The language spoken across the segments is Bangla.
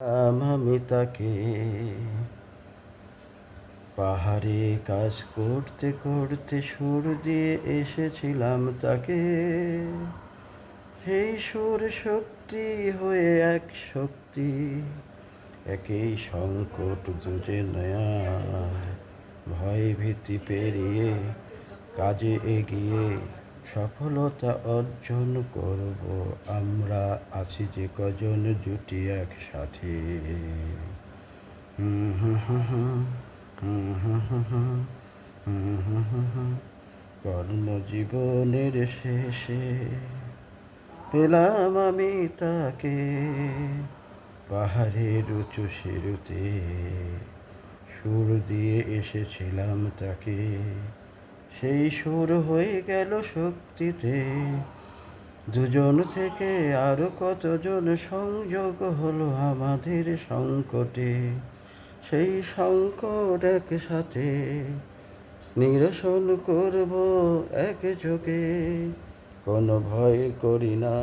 আমি তাকে পাহাড়ে কাজ করতে করতে সুর দিয়ে এসেছিলাম তাকে। সেই সুর শক্তি হয়ে এক শক্তি, একই সংকট দুজে নেয়। ভয় ভীতি পেরিয়ে কাজে এগিয়ে সফলতা অর্জন করব। আমরা আছি যে কজন জুটি একসাথে। হুম হুম হুম হুম হুম হুম হুম হুম হুম হুম হুম। কর্মজীবনের শেষে পেলাম আমি তাকে পাহাড়ের উঁচু সিঁড়িতে, সুর দিয়ে এসেছিলাম তাকে। সেই সুর হয়ে গেল শক্তিতে, দুজন থেকে আরো কতজন সংযোগ হলো আমাদের সংকটে। সেই সংকট একসাথে নিরসন করব একযোগে। কোনো ভয় করি না,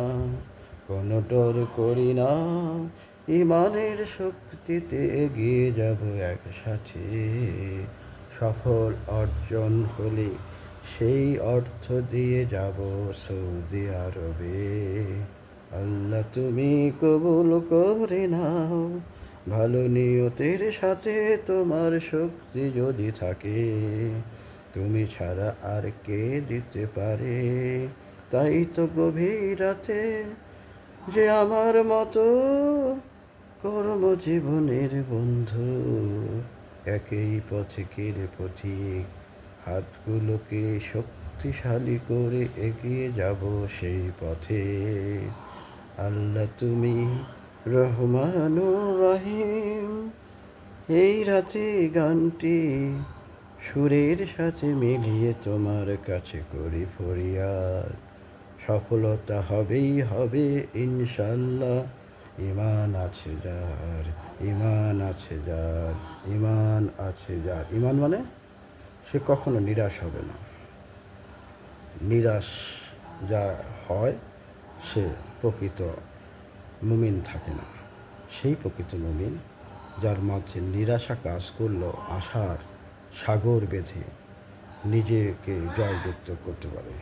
কোনো ডর করি না, ইমানের শক্তিতে এগিয়ে যাব একসাথে। সফল অর্জন হলে সেই অর্থ দিয়ে যাব সৌদি আরবে। আল্লাহ তুমি কবুল করে নাও, ভালো নিয়তের সাথে তোমার শক্তি যদি থাকে, তুমি ছাড়া আর কে দিতে পারে। তাই তো গভীর রাতে যে আমার মতো কর্মজীবনের বন্ধু, একই পথিকের পথিক, হাতগুলোকে শক্তিশালী করে এগিয়ে যাব সেই পথে। আল্লাহ তুমি রহমানুর রহিম। এই রাতে গানটি সুরের সাথে মিলিয়ে তোমার কাছে করি ফরিয়াদ। সফলতা হবেই হবে ইনশাল্লাহ। ইমান আছে যার, ইমান আছে যার, ইমান আছে যার। ইমান মানে সে কখনো নিরাশ হবে না। নিরাশ যা হয় সে প্রকৃত মুমিন থাকে না। সেই প্রকৃত মুমিন যার মাঝে নিরাশা কাজ করলেও আশার সাগর বেঁধে নিজেকে জয়যুক্ত করতে পারে।